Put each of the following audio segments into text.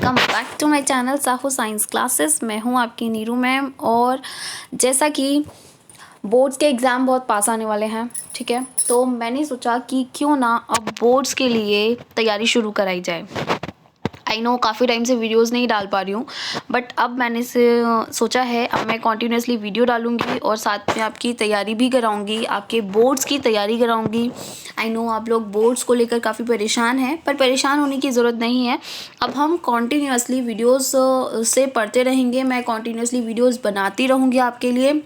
Welcome back to my channel Sahu science classes. मैं हूं आपकी नीरू मैम। और जैसा कि बोर्ड्स के एग्ज़ाम बहुत पास आने वाले हैं, ठीक है, तो मैंने सोचा कि क्यों ना अब बोर्ड्स के लिए तैयारी शुरू कराई जाए। आई नो काफ़ी टाइम से वीडियोस नहीं डाल पा रही हूँ, बट अब मैंने सोचा है अब मैं कॉन्टीन्यूसली वीडियो डालूँगी और साथ में आपकी तैयारी भी कराऊँगी, आपके बोर्ड्स की तैयारी कराऊँगी। आई नो आप लोग बोर्ड्स को लेकर काफ़ी परेशान हैं, पर परेशान होने की ज़रूरत नहीं है। अब हम कॉन्टीन्यूसली वीडियोस से पढ़ते रहेंगे, मैं कॉन्टीन्यूसली वीडियोस बनाती रहूँगी आपके लिए,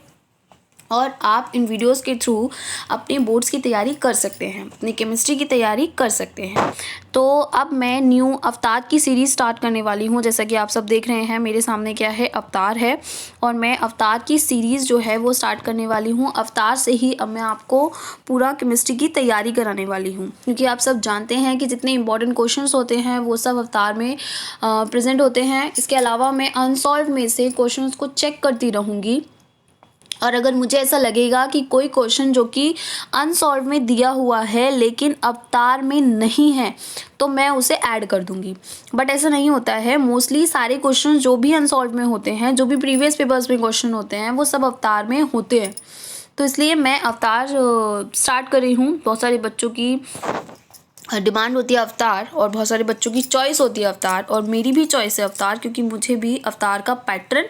और आप इन वीडियोस के थ्रू अपने बोर्ड्स की तैयारी कर सकते हैं, अपनी केमिस्ट्री की तैयारी कर सकते हैं। तो अब मैं न्यू अवतार की सीरीज़ स्टार्ट करने वाली हूँ। जैसा कि आप सब देख रहे हैं मेरे सामने क्या है, अवतार है, और मैं अवतार की सीरीज़ जो है वो स्टार्ट करने वाली हूँ। अवतार से ही अब मैं आपको पूरा केमिस्ट्री की तैयारी कराने वाली हूँ, क्योंकि आप सब जानते हैं कि जितने इंपॉर्टेंट क्वेश्चंस होते हैं वो सब अवतार में प्रेजेंट होते हैं। इसके अलावा मैं अनसॉल्व में से क्वेश्चंस को चेक करती रहूँगी, और अगर मुझे ऐसा लगेगा कि कोई क्वेश्चन जो कि अनसॉल्व में दिया हुआ है लेकिन अवतार में नहीं है तो मैं उसे ऐड कर दूंगी। बट ऐसा नहीं होता है, मोस्टली सारे क्वेश्चन जो भी अनसॉल्व में होते हैं, जो भी प्रीवियस पेपर्स में क्वेश्चन होते हैं, वो सब अवतार में होते हैं। तो इसलिए मैं अवतार स्टार्ट कर रही हूँ। बहुत सारे बच्चों की डिमांड होती है अवतार, और बहुत सारे बच्चों की चॉइस होती है अवतार, और मेरी भी चॉइस है अवतार, क्योंकि मुझे भी अवतार का पैटर्न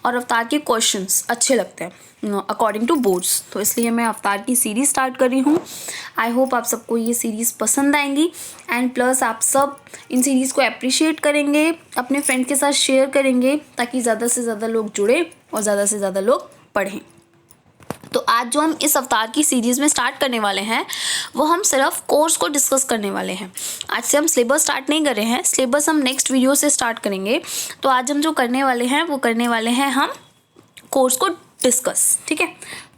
और अवतार के क्वेश्चंस अच्छे लगते हैं अकॉर्डिंग टू बोर्ड्स। तो इसलिए मैं अवतार की सीरीज़ स्टार्ट कर रही हूँ। आई होप आप सबको ये सीरीज़ पसंद आएंगी, एंड प्लस आप सब इन सीरीज़ को अप्रिशिएट करेंगे, अपने फ्रेंड के साथ शेयर करेंगे, ताकि ज़्यादा से ज़्यादा लोग जुड़े और ज़्यादा से ज़्यादा लोग पढ़ें। तो आज जो हम इस अवतार की सीरीज़ में स्टार्ट करने वाले हैं वो हम सिर्फ कोर्स को डिस्कस करने वाले हैं। आज से हम सिलेबस स्टार्ट नहीं कर रहे हैं, सिलेबस हम नेक्स्ट वीडियो से स्टार्ट करेंगे। तो आज हम जो करने वाले हैं वो करने वाले हैं हम कोर्स को डिस्कस, ठीक है।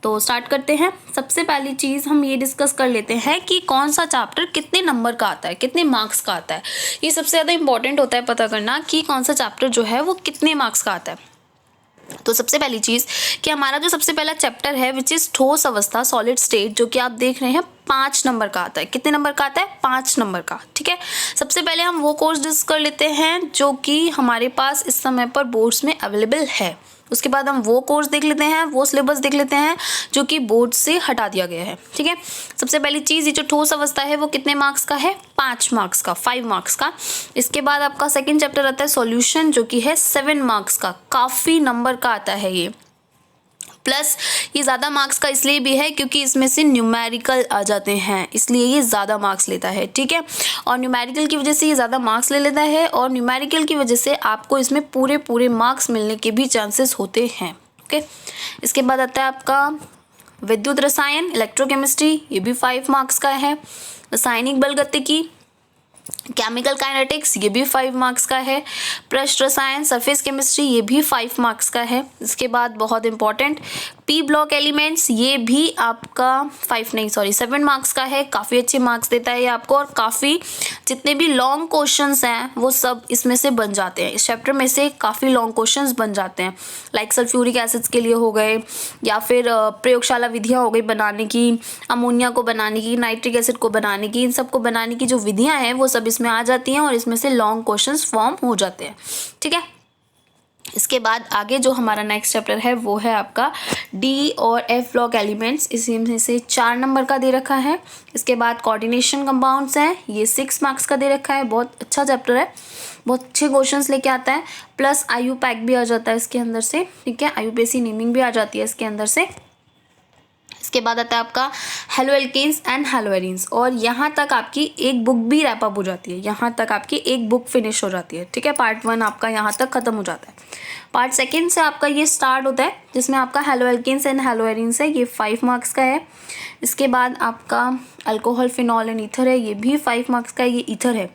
तो स्टार्ट करते हैं। सबसे पहली चीज़ हम ये डिस्कस कर लेते हैं कि कौन सा चैप्टर कितने नंबर का आता है, कितने मार्क्स का आता है। ये सबसे ज़्यादा इंपॉर्टेंट होता है पता करना कि कौन सा चैप्टर जो है वो कितने मार्क्स का आता है। तो सबसे पहली चीज़ कि हमारा जो सबसे पहला चैप्टर है विच इज़ ठोस अवस्था, सॉलिड स्टेट, जो कि आप देख रहे हैं 5 नंबर का आता है। कितने नंबर का आता है? 5 नंबर का, ठीक है। सबसे पहले हम वो कोर्स डिस्कस कर लेते हैं जो कि हमारे पास इस समय पर बोर्ड्स में अवेलेबल है। उसके बाद हम वो कोर्स देख लेते हैं, वो सिलेबस देख लेते हैं जो कि बोर्ड से हटा दिया गया है, ठीक है। सबसे पहली चीज़, ये जो ठोस अवस्था है वो कितने मार्क्स का है? 5 मार्क्स का, 5 मार्क्स का। इसके बाद आपका सेकंड चैप्टर आता है सॉल्यूशन, जो कि है 7 मार्क्स का, काफ़ी नंबर का आता है ये। प्लस ये ज़्यादा मार्क्स का इसलिए भी है क्योंकि इसमें से न्यूमेरिकल आ जाते हैं, इसलिए ये ज़्यादा मार्क्स लेता है, ठीक है। और न्यूमेरिकल की वजह से ये ज़्यादा मार्क्स ले लेता है, और न्यूमेरिकल की वजह से आपको इसमें पूरे मार्क्स मिलने के भी चांसेस होते हैं, ओके। इसके बाद आता है आपका विद्युत रसायन, इलेक्ट्रोकेमिस्ट्री, ये भी 5 मार्क्स का है। रासायनिक बलगतिकी, केमिकल काइनेटिक्स, ये भी 5 मार्क्स का है। पृष्ठ रसायन, सरफेस केमिस्ट्री, ये भी 5 मार्क्स का है। इसके बाद बहुत इंपॉर्टेंट पी ब्लॉक एलिमेंट्स, ये भी आपका 7 मार्क्स का है। काफ़ी अच्छे मार्क्स देता है ये आपको, और काफ़ी जितने भी लॉन्ग क्वेश्चंस हैं वो सब इसमें से बन जाते हैं। इस चैप्टर में से काफ़ी लॉन्ग क्वेश्चंस बन जाते हैं, लाइक सल्फ्यूरिक एसिड्स के लिए हो गए, या फिर प्रयोगशाला विधियाँ हो गई बनाने की, अमोनिया को बनाने की, नाइट्रिक एसिड को बनाने की, इन सब को बनाने की जो विधियाँ हैं वो सब इसमें आ जाती हैं, और इसमें से लॉन्ग क्वेश्चंस फॉर्म हो जाते हैं, ठीक है। इसके बाद आगे जो हमारा नेक्स्ट चैप्टर है वो है आपका डी और एफ ब्लॉक एलिमेंट्स, इसी में से 4 नंबर का दे रखा है। इसके बाद कोऑर्डिनेशन कंपाउंड्स हैं, ये 6 मार्क्स का दे रखा है। बहुत अच्छा चैप्टर है, बहुत अच्छे क्वेश्चंस लेके आता है। प्लस आयु पैक भी आ जाता है इसके अंदर से, ठीक है, आयुपेसी नेमिंग भी आ जाती है इसके अंदर से। इसके बाद आता है आपका haloalkanes and haloarenes, और यहाँ तक आपकी एक बुक भी रैप अप हो जाती है, यहाँ तक आपकी एक बुक फिनिश हो जाती है, ठीक है। पार्ट 1 आपका यहाँ तक खत्म हो जाता है। पार्ट 2 से आपका ये स्टार्ट होता है, जिसमें आपका haloalkanes and haloarenes है, ये 5 मार्क्स का है। इसके बाद आपका अल्कोहल, फिनॉल एंड ईथर है, ये भी 5 मार्क्स का है, ये ईथर है।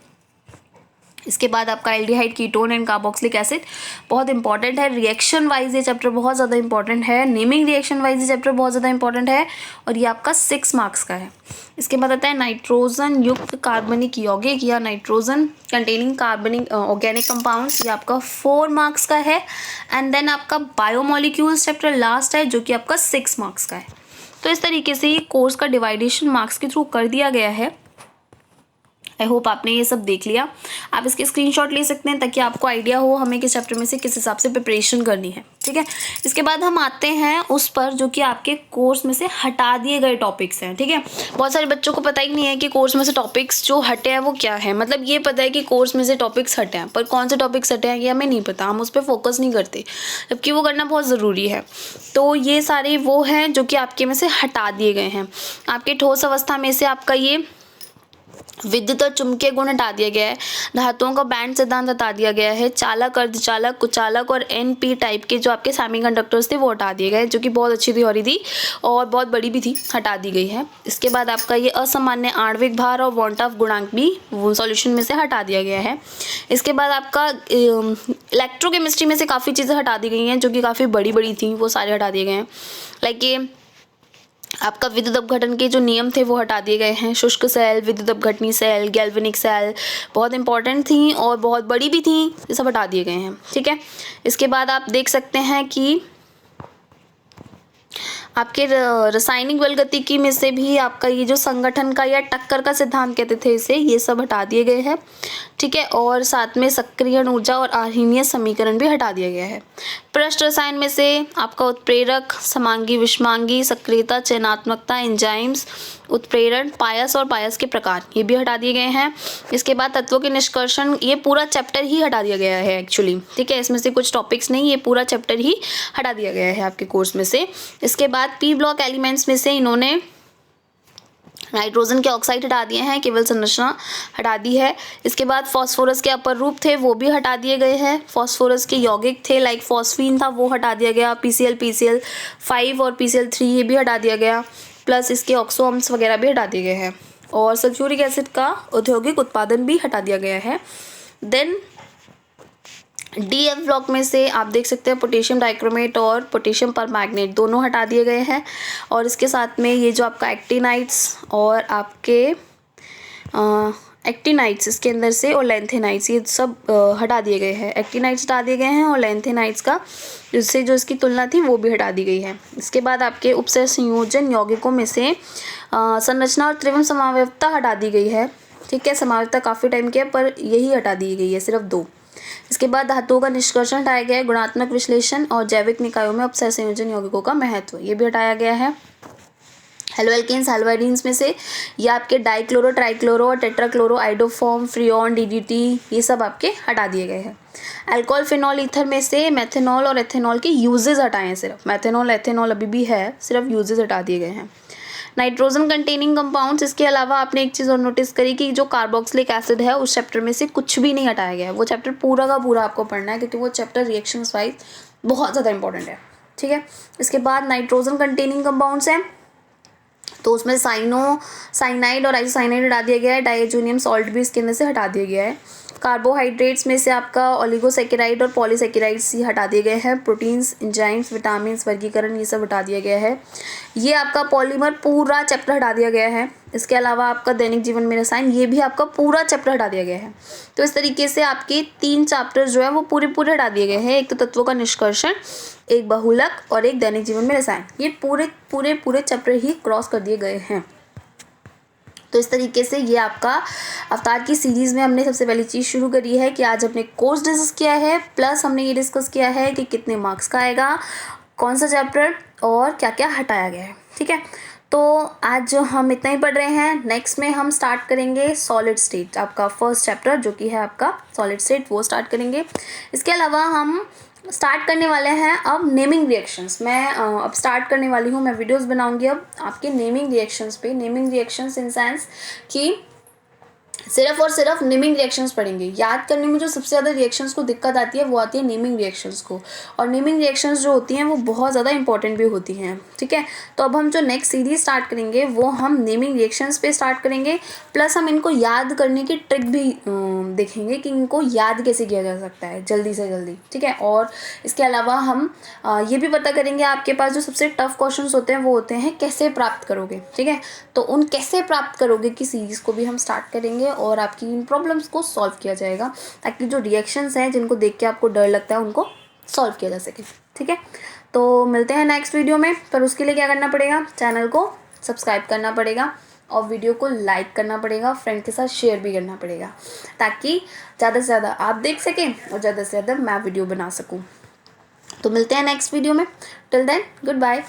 इसके बाद आपका aldehyde, ketone and carboxylic acid, बहुत इंपॉर्टेंट है। रिएक्शन वाइज ये चैप्टर बहुत ज़्यादा इंपॉर्टेंट है, नेमिंग रिएक्शन वाइज ये चैप्टर बहुत ज़्यादा इंपॉर्टेंट है, और ये आपका 6 मार्क्स का है। इसके बाद आता है नाइट्रोजन युक्त कार्बनिक यौगिक या नाइट्रोजन कंटेनिंग कार्बनिक ऑर्गेनिक कंपाउंड्स, ये आपका 4 मार्क्स का है। एंड देन आपका बायोमोलिक्यूल्स चैप्टर लास्ट है, जो कि आपका 6 मार्क्स का है। तो इस तरीके से ये कोर्स का डिवाइडेशन मार्क्स के थ्रू कर दिया गया है। आई होप आपने ये सब देख लिया। आप इसके स्क्रीनशॉट ले सकते हैं ताकि आपको आइडिया हो हमें किस चैप्टर में से किस हिसाब से प्रिपरेशन करनी है, ठीक है। इसके बाद हम आते हैं उस पर जो कि आपके कोर्स में से हटा दिए गए टॉपिक्स हैं, ठीक है। बहुत सारे बच्चों को पता ही नहीं है कि कोर्स में से टॉपिक्स जो हटे हैं वो क्या है। मतलब ये पता है कि कोर्स में से टॉपिक्स हटे हैं, पर कौन से टॉपिक्स हटे हैं ये हमें नहीं पता, हम उस पर फोकस नहीं करते, जबकि वो करना बहुत ज़रूरी है। तो ये सारे वो हैं जो कि आपके में से हटा दिए गए हैं। आपके ठोस अवस्था में से आपका ये विद्युत और चुंबकीय गुण हटा दिया गया है। धातुओं का बैंड सिद्धांत हटा दिया गया है। चालक, अर्धचालक, कुचालक और एनपी टाइप के जो आपके सेमीकंडक्टर्स थे वो हटा दिए गए, जो कि बहुत अच्छी थ्योरी थी और बहुत बड़ी भी थी, हटा दी गई है। इसके बाद आपका ये असामान्य आणविक भार और वॉन्ट ऑफ गुणांक भी सॉल्यूशन में से हटा दिया गया है। इसके बाद आपका इलेक्ट्रोकेमिस्ट्री में से काफ़ी चीज़ें हटा दी गई हैं जो कि काफ़ी बड़ी बड़ी थी, वो सारे हटा दिए गए हैं। लाइक ये आपका विद्युत अपघटन के जो नियम थे वो हटा दिए गए हैं। शुष्क सेल, विद्युत अपघटनी सेल, गैल्वेनिक सेल बहुत इंपॉर्टेंट थी और बहुत बड़ी भी थी, ये सब हटा दिए गए हैं, ठीक है। इसके बाद आप देख सकते हैं कि आपके रासायनिक बलगतिकी में से भी आपका ये जो संगठन का या टक्कर का सिद्धांत कहते थे इसे, ये सब हटा दिए गए हैं, ठीक है। और साथ में सक्रियण ऊर्जा और आर्हीनीय समीकरण भी हटा दिया गया है। पृष्ठ रसायन में से आपका उत्प्रेरक, समांगी, विषमांगी, सक्रियता, चयनात्मकता, एंजाइम्स, उत्प्रेरण, पायस और पायस के प्रकार, ये भी हटा दिए गए हैं। इसके बाद तत्वों के निष्कर्षण, ये पूरा चैप्टर ही हटा दिया गया है एक्चुअली, ठीक है। इसमें से कुछ टॉपिक्स नहीं, ये पूरा चैप्टर ही हटा दिया गया है आपके कोर्स में से। इसके बाद पी ब्लॉक एलिमेंट्स में से इन्होंने नाइट्रोजन के ऑक्साइड हटा दिए हैं, केवल संरचना हटा दी है। इसके बाद फॉस्फोरस के अपर रूप थे वो भी हटा दिए गए हैं। फॉस्फोरस के यौगिक थे लाइक फॉस्फीन था वो हटा दिया गया। PCl5 और PCl3 ये भी हटा दिया गया। प्लस इसके ऑक्सोअम्स वगैरह भी हटा दिए गए हैं और सल्फ्यूरिक एसिड का औद्योगिक उत्पादन भी हटा दिया गया है। देन DF ब्लॉक में से आप देख सकते हैं पोटेशियम डाइक्रोमेट और पोटेशियम परमैंगनेट दोनों हटा दिए गए हैं। और इसके साथ में ये जो आपका एक्टिनाइट्स और आपके एक्टिनाइट्स इसके अंदर से और लेंथेनाइट्स ये सब हटा दिए गए हैं। एक्टिनाइट्स हटा दिए गए हैं और लेंथेनाइट्स का जिससे जो इसकी तुलना थी वो भी हटा दी गई है। इसके बाद आपके उपसर्ग संयोजन यौगिकों में से संरचना और त्रिविम समावयवता हटा दी गई है, ठीक है। समावयवता काफ़ी टाइम की है पर यही हटा दी गई है, सिर्फ 2। इसके बाद धातुओं का निष्कर्षण हटाया गया है। गुणात्मक विश्लेषण और जैविक निकायों में अपसर्ग संयोजन यौगिकों का महत्व, ये भी हटाया गया है। हेलोएल्केन्स, हेलोआइडीन्स में से ये आपके डाइक्लोरो, ट्राइक्लोरो और टेट्राक्लोरो, आइडोफॉर्म, फ्रियोन, DDT ये सब आपके हटा दिए गए हैं। अल्कोहल, फिनॉल, ईथर में से मेथेनॉल और एथेनॉल के यूजेस हटाए हैं सिर्फ। मेथेनॉल, एथेनॉल अभी भी है, सिर्फ यूजेस हटा दिए गए हैं। नाइट्रोजन कंटेनिंग कंपाउंड्स, इसके अलावा आपने एक चीज़ और नोटिस करी कि जो कार्बोक्सिलिक एसिड है उस चैप्टर में से कुछ भी नहीं हटाया गया है। वो चैप्टर पूरा का पूरा आपको पढ़ना है क्योंकि वो चैप्टर रिएक्शंस वाइज बहुत ज़्यादा इंपॉर्टेंट है, ठीक है। इसके बाद नाइट्रोजन कंटेनिंग कंपाउंड्स हैं तो उसमें साइनाइड और आइसोसाइनाइड हटा दिया गया है। डाइएजोनियम सॉल्ट भी इसके अंदर से हटा दिया गया है। कार्बोहाइड्रेट्स में से आपका ओलिगोसैकेराइड और पॉलीसैकेराइड्स ये हटा दिए गए हैं। प्रोटीन्स, एंजाइम्स, विटामिन्स, वर्गीकरण ये सब हटा दिया गया है। ये आपका पॉलीमर पूरा चैप्टर हटा दिया गया है। इसके अलावा आपका दैनिक जीवन में रसायन ये भी आपका पूरा चैप्टर हटा दिया गया है। तो इस तरीके से आपके 3 चैप्टर जो है वो पूरे हटा दिए गए हैं। एक तो तत्वों का निष्कर्षण, एक बहुलक और एक दैनिक जीवन में रसायन, ये पूरे चैप्टर ही क्रॉस कर दिए गए हैं। तो इस तरीके से ये आपका अवतार की सीरीज़ में हमने सबसे पहली चीज़ शुरू करी है कि आज हमने कोर्स डिस्कस किया है, प्लस हमने ये डिस्कस किया है कि कितने मार्क्स का आएगा, कौन सा चैप्टर और क्या क्या हटाया गया है, ठीक है। तो आज जो हम इतना ही पढ़ रहे हैं, नेक्स्ट में हम स्टार्ट करेंगे सॉलिड स्टेट, आपका फर्स्ट चैप्टर जो कि है आपका सॉलिड स्टेट, वो स्टार्ट करेंगे। इसके अलावा हम स्टार्ट करने वाले हैं अब नेमिंग रिएक्शंस। मैं अब स्टार्ट करने वाली हूँ, मैं वीडियोस बनाऊंगी अब आपके नेमिंग रिएक्शंस पे। नेमिंग रिएक्शंस इन सेंस कि सिर्फ और सिर्फ नेमिंग रिएक्शंस पढ़ेंगे। याद करने में जो सबसे ज़्यादा रिएक्शंस को दिक्कत आती है वो आती है नेमिंग रिएक्शंस को, और नेमिंग रिएक्शंस जो होती हैं वो बहुत ज़्यादा इंपॉर्टेंट भी होती हैं, ठीक है। तो अब हम जो नेक्स्ट सीरीज स्टार्ट करेंगे वो हम नेमिंग रिएक्शंस पे स्टार्ट करेंगे, प्लस हम इनको याद करने की ट्रिक भी देखेंगे कि इनको याद कैसे किया जा सकता है जल्दी से जल्दी, ठीक है। और इसके अलावा हम ये भी पता करेंगे आपके पास जो सबसे टफ क्वेश्चन होते हैं वो होते हैं कैसे प्राप्त करोगे, ठीक है। तो उन कैसे प्राप्त करोगे की सीरीज़ को भी हम स्टार्ट करेंगे और आपकी इन प्रॉब्लम्स को सॉल्व किया जाएगा, ताकि जो रिएक्शंस हैं जिनको देख के आपको डर लगता है उनको सॉल्व किया जा सके, ठीक है। तो मिलते हैं नेक्स्ट वीडियो में, पर उसके लिए क्या करना पड़ेगा, चैनल को सब्सक्राइब करना पड़ेगा और वीडियो को लाइक करना पड़ेगा, फ्रेंड के साथ शेयर भी करना पड़ेगा, ताकि ज़्यादा से ज़्यादा आप देख सकें और ज़्यादा से ज़्यादा मैं वीडियो बना सकूँ। तो मिलते हैं नेक्स्ट वीडियो में। Till then good bye.